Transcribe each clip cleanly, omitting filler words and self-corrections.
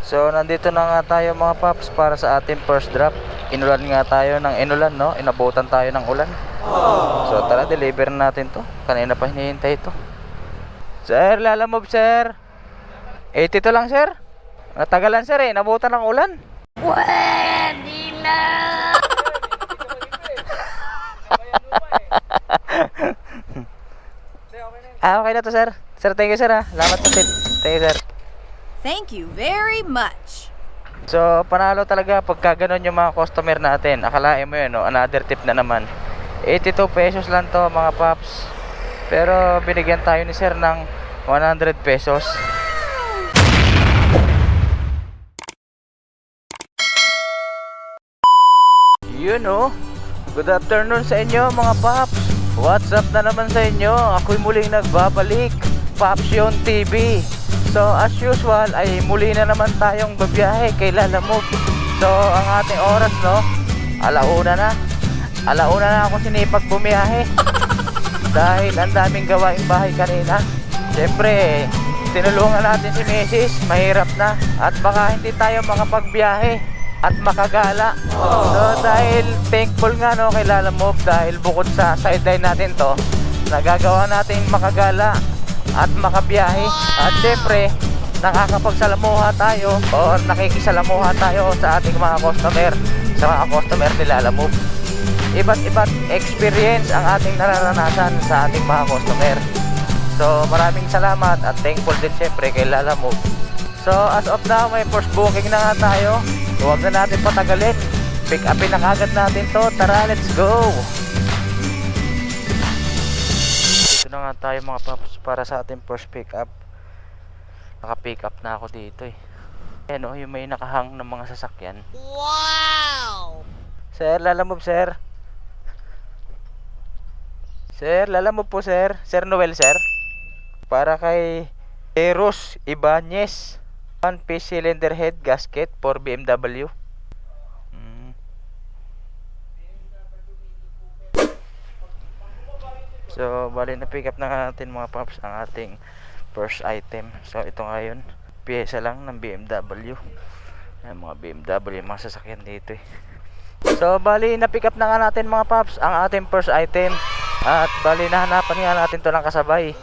So nandito na nga tayo mga paps para sa ating first drop. Inulan nga tayo ng inulan, no? Inabutan tayo ng ulan. So tara, deliver natin to. Kanina pa hinihintay ito. Sir, lalamove sir. 82 lang sir. Natagalan sir eh, nabutan ng ulan. Pwede na! Okay na to sir. Sir, thank you sir ha. Salamat sa tip. Thank you sir. Thank you very much. So panalo talaga pagka ganun yung mga customer natin. Akalain mo yun, no? Another tip na naman. 82 pesos lang to mga paps. Pero binigyan tayo ni sir ng 100 pesos. Yun oh. Good afternoon sa inyo mga paps. What's up na naman sa inyo? Ako'y muling nagbabalik, Papsyon TV. So as usual ay muli na naman tayong babiyahe kay Lalamove. So ang ating oras, no, alauna na. Alauna na ako sinipag bumiyahe. Dahil ang daming gawaing bahay kanina. Siyempre tinulungan natin si Mrs. Mahirap na. At baka hindi tayo makapagbiyahe at makagala. So dahil thankful nga, no, kay Lalamove. Dahil bukod sa sideline natin to, nagagawa natin makagala at makabiyahe. At syempre nakakapagsalamuha tayo o nakikisalamuha tayo sa ating mga customer, sa mga customer ni Lalamove. Iba't experience ang ating nararanasan sa ating mga customer. So maraming salamat at thankful din syempre kay Lalamove. So as of now may first booking na nga tayo. Huwag na natin patagalin, pick upin na kagad natin to. Tara, let's go. Dito na nga tayo mga paps para sa ating first pick up. Naka-pick up na ako dito eh. Ayan o, yung may nakahang ng mga sasakyan. Wow! Sir, Lalamove sir. Sir, Lalamove po sir. Sir Noel sir. Para kay Eros Ibanez. 1-piece cylinder head gasket for BMW. So bali na pick up na natin mga paps ang ating first item. So ito ngayon, piyesa lang ng BMW. Ayan, mga BMW, mga sasakyan dito eh. So bali na pick up na nga natin mga paps ang ating first item. At bali nahanapan nga natin to ng kasabay.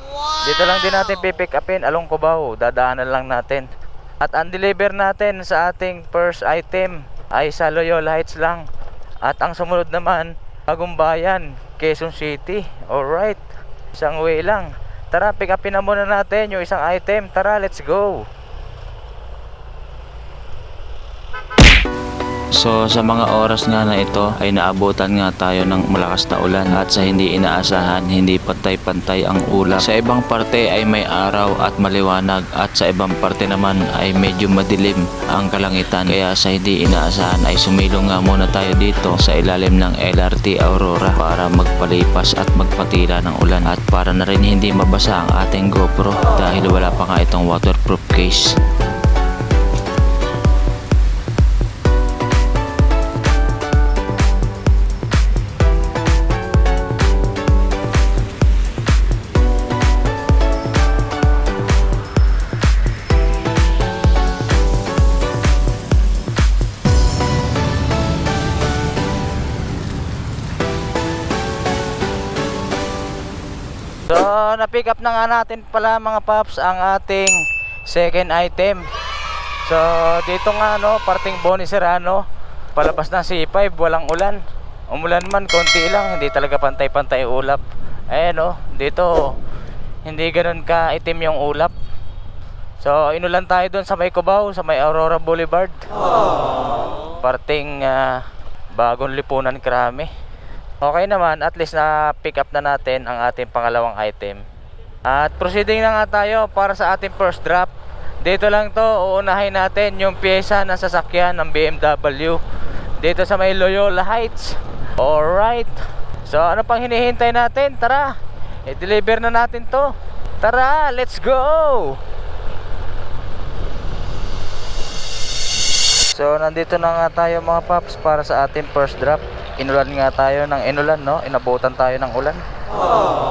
Dito lang din natin pipick upin, Along Cubao. Dadaanan lang natin. At ang deliver natin sa ating first item ay sa Loyola Heights lang. At ang sumunod naman, Bagong Bayan, Quezon City. Alright, isang way lang. Tara, pick upin na muna natin yung isang item. Tara, let's go. So sa mga oras nga na ito ay naabutan nga tayo ng malakas na ulan at sa hindi inaasahan, hindi pantay-pantay ang ulap. Sa ibang parte ay may araw at maliwanag at sa ibang parte naman ay medyo madilim ang kalangitan. Kaya sa hindi inaasahan ay sumilong nga muna tayo dito sa ilalim ng LRT Aurora para magpalipas at magpatila ng ulan at para na rin hindi mabasa ang ating GoPro dahil wala pa nga itong waterproof case. So na-pick up na nga natin pala mga paps ang ating second item. So dito nga, no, parting Boni Serrano, palabas ng C5, walang ulan. Umulan man konti lang, hindi talaga pantay-pantay ulap. Ayan, no, dito hindi ganoon ka itim yung ulap. So inulan tayo doon sa may Cubao, sa may Aurora Boulevard. Parting Bagong Lipunan, Krami. Okay naman, at least na pick up na natin ang ating pangalawang item. At proceeding na nga tayo para sa ating first drop. Dito lang to, uunahin natin yung pyesa ng sasakyan ng BMW dito sa may Loyola Heights. Alright, so ano pang hinihintay natin? Tara, i-deliver na natin to. Tara, let's go! So nandito na nga tayo mga paps para sa ating first drop. Inulan nga tayo ng inulan, no? Inabutan tayo ng ulan.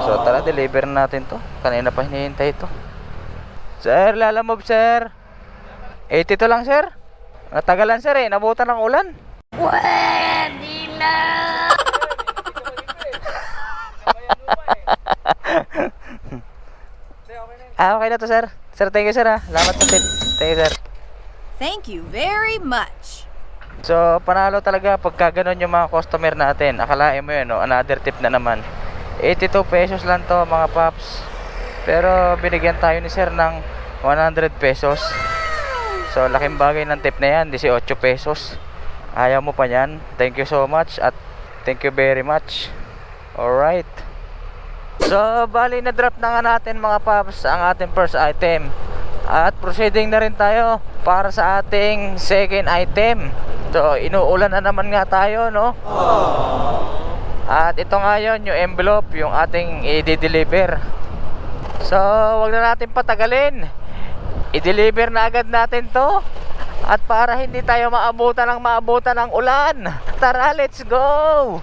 So tara, deliver na natin to. Kanina pa hinihintay ito. Sir, Lalamove sir. 82 lang, sir. Natagalan, sir, eh. Nabutan ng ulan. Pwede na! Okay na to, sir. Sir, thank you, sir, ha. Salamat sa tip. Thank you, sir. Thank you very much. So, panalo talaga pagka ganun yung mga customer natin. Akalain mo yun, no? Another tip na naman. 82 pesos lang to, mga paps. Pero binigyan tayo ni sir ng 100 pesos. So, laking bagay ng tip na yan, 18 pesos. Ayaw mo pa yan. Thank you so much at thank you very much. Alright. So, bali na drop na nga natin, mga paps, ang ating first item. At proceeding na rin tayo para sa ating second item. So, inuulan na naman nga tayo, no? At ito nga yun, yung envelope, yung ating i-deliver. So, wag na natin patagalin. I-deliver na agad natin to. At para hindi tayo maabutan ng ulan. Tara, let's go!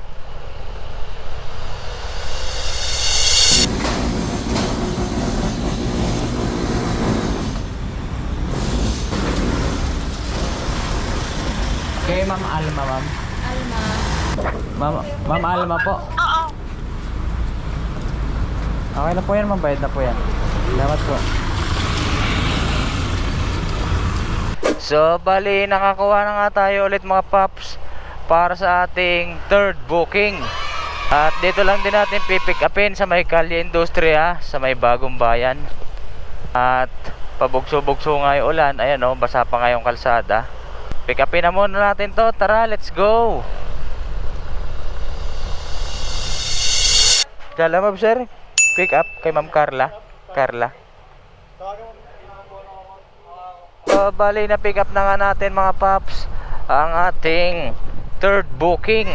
Okay, Ma'am Alma, ma'am. Ma'am Alma po. Oo. Okay na po yan, ma'am. Bayad na po yan. Salamat po. So, bali, nakakuha na nga tayo ulit, mga paps, para sa ating third booking. At dito lang din natin pipick upin sa may Kalye Industria, sa may Bagong Bayan. At pabugso-bugso nga yung ulan. Ayan, oh, basa pa nga yung kalsada. Pick upin na muna natin to. Tara, let's go. Dalamab, sir. Pick up kay Ma'am Carla. So, bali na pick up na nga natin, mga paps, ang ating third booking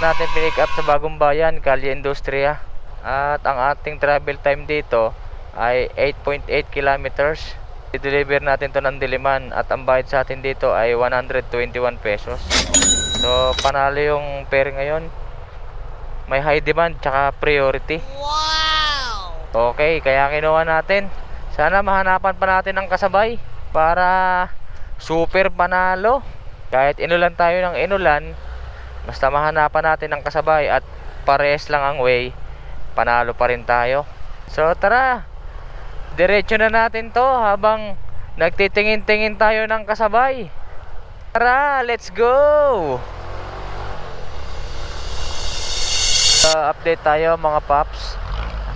natin pick up sa Bagong Bayan, Kalye Industria. At ang ating travel time dito ay 8.8 kilometers. I-deliver natin to ng Diliman at ang bayad sa atin dito ay 121 pesos. So, panalo yung pair ngayon. May high demand tsaka priority. Wow! Okay, kaya kinuha natin. Sana mahanapan pa natin ng kasabay para super panalo. Kahit inulan tayo ng inulan, basta mahanapan natin ng kasabay at pares lang ang way, panalo pa rin tayo. So tara, diretso na natin to habang nagtitingin-tingin tayo ng kasabay. Tara, let's go! Update tayo, mga paps.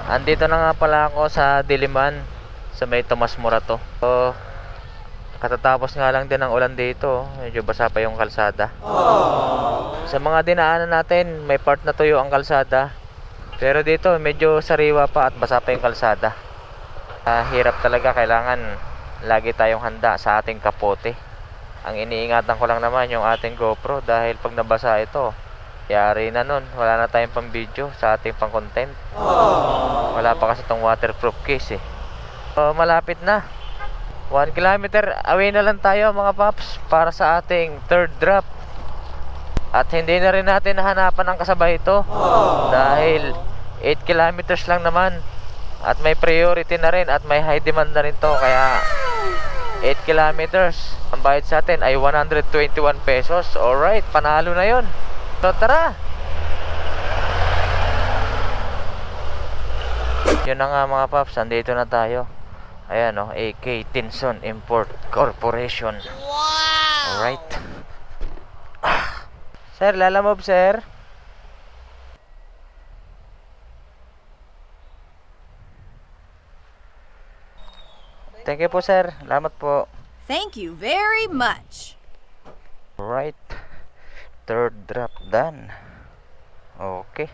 Andito na nga pala ako sa Diliman, sa may Tomas Morato. So, katatapos nga lang din ng ulan dito. Medyo basa pa yung kalsada. Sa mga dinaanan natin, may part na tuyo ang kalsada. Pero dito, medyo sariwa pa at basa pa yung kalsada. Hirap talaga, kailangan lagi tayong handa sa ating kapote. Ang iniingatan ko lang naman yung ating GoPro dahil pag nabasa ito, yari na nun, wala na tayong pang video sa ating pang content. Wala pa kasi itong waterproof case eh. So, malapit na. 1 kilometer away na lang tayo, mga paps, para sa ating third drop. At hindi na rin natin nahanapan ng kasabay ito dahil 8 kilometers lang naman. At may priority na rin at may high demand na rin to. Kaya 8 kilometers, ang bayad sa atin ay 121 pesos. Alright, panalo na yon. So tara. Yun na nga, mga paps, andito na tayo. Ayan, oh, AK Tinson Import Corporation. Wow! Alright. Sir, lalamove, sir. Thank you po, sir. Salamat po. Thank you very much. Alright. Third drop done. Okay.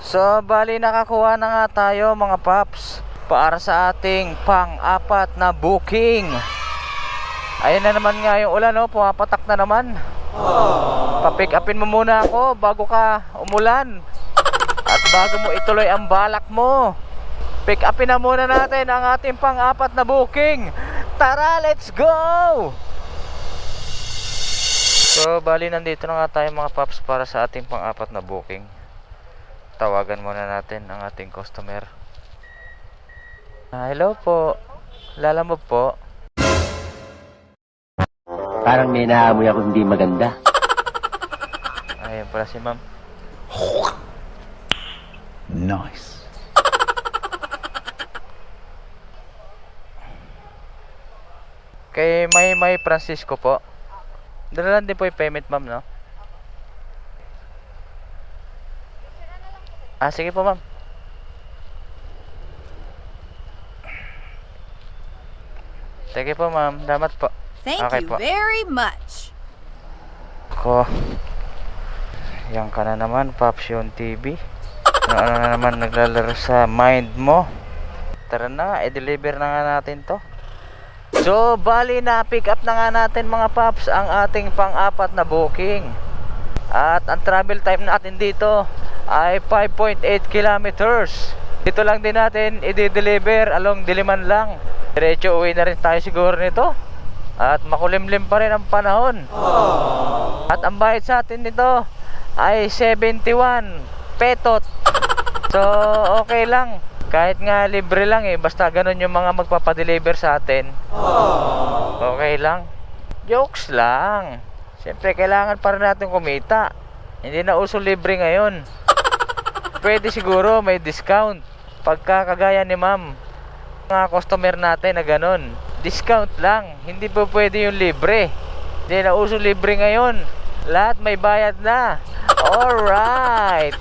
So, bali nakakuha na nga tayo, mga paps, para sa ating pang-apat na booking. Ayun na naman nga yung ulan, no? Pumapatak na naman. Papick upin mo muna ako bago ka umulan. At bago mo ituloy ang balak mo. Pick upin na muna natin ang ating pang-apat na booking. Tara, let's go! So, bali nandito na nga tayo, mga paps, para sa ating pang-apat na booking. Tawagan muna natin ang ating customer. Hello po. Lalamove po. Parang may naamoy ako hindi maganda. Ayan pala si ma'am. Nice. Kay May Francisco po. Dala lang din po yung payment, ma'am, no? Ah, sige po, ma'am. Sige po, ma'am. Salamat po. Thank Okay you po. very much. Ko. Yan ka na naman, Papsion TV. Ano na naman naglalaro sa mind mo? Tara na, i-deliver na nga natin to. So, bali na pick up na nga natin mga paps ang ating pang-apat na booking. At ang travel time natin dito ay 5.8 kilometers. Dito lang din natin i-deliver along Diliman lang. Diretso uwi na rin tayo siguro nito. At makulimlim pa rin ang panahon. At ang bayad sa atin nito ay 71 petot. So, okay lang. Kahit nga libre lang basta ganun yung mga magpapadeliver sa atin. Okay lang. Jokes lang. Siyempre kailangan pa rin natin kumita. Hindi na uso libre ngayon. Pwede siguro may discount. Pagka kagaya ni ma'am, mga customer natin na ganun, discount lang. Hindi po pwede yung libre. Hindi na uso libre ngayon. Lahat may bayad na. Alright.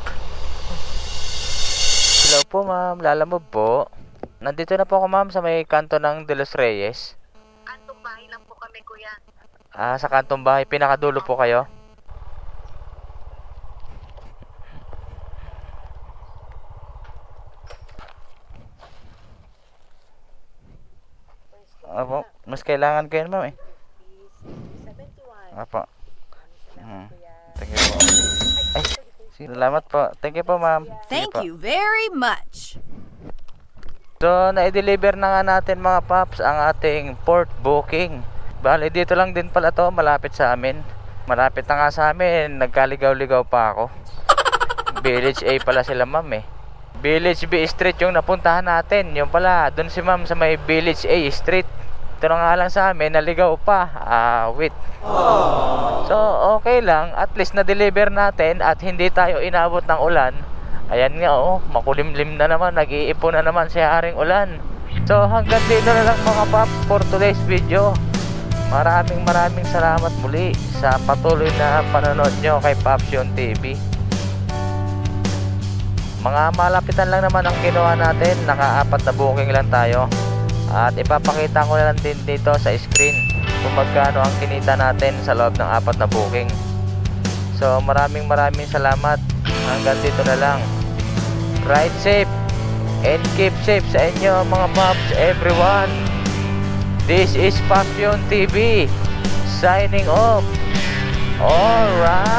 Hello po ma'am, Lalamove po. Nandito na po ako ma'am sa may kanto ng De Los Reyes. Kantong bahay lang po kami, kuya. Ah, sa kantong bahay, pinakadulo po kayo. Apo, mas kailangan ko yun ma'am eh. Apo. Thank you po. Ay, salamat po. Thank you po ma'am. Sige Thank po. you very much. So, na-deliver na nga natin mga paps ang ating port booking. Bale, dito lang din pala to, malapit sa amin. Malapit na nga sa amin, nagkaligaw-ligaw pa ako. Village A pala sila ma'am eh. Village B Street yung napuntahan natin. Yung pala, dun si ma'am sa may Village A Street. Ito na nga lang sa amin, naligaw pa. Wait. So, okay lang. At least na-deliver natin at hindi tayo inabot ng ulan. Ayan nga makulimlim na naman, nag-iipon na naman si Haring Ulan. So hanggang dito na lang mga paps for today's video. Maraming salamat muli sa patuloy na panonood nyo kay Papsion TV. Mga malapitan lang naman ang ginawa natin, naka-4 na booking lang tayo. At ipapakita ko na lang din dito sa screen kung magkano ang kinita natin sa loob ng 4 na booking. So maraming salamat. Hanggang dito na lang. Ride safe and keep safe sa inyo mga paps everyone. This is Papsion TV signing off. Alright.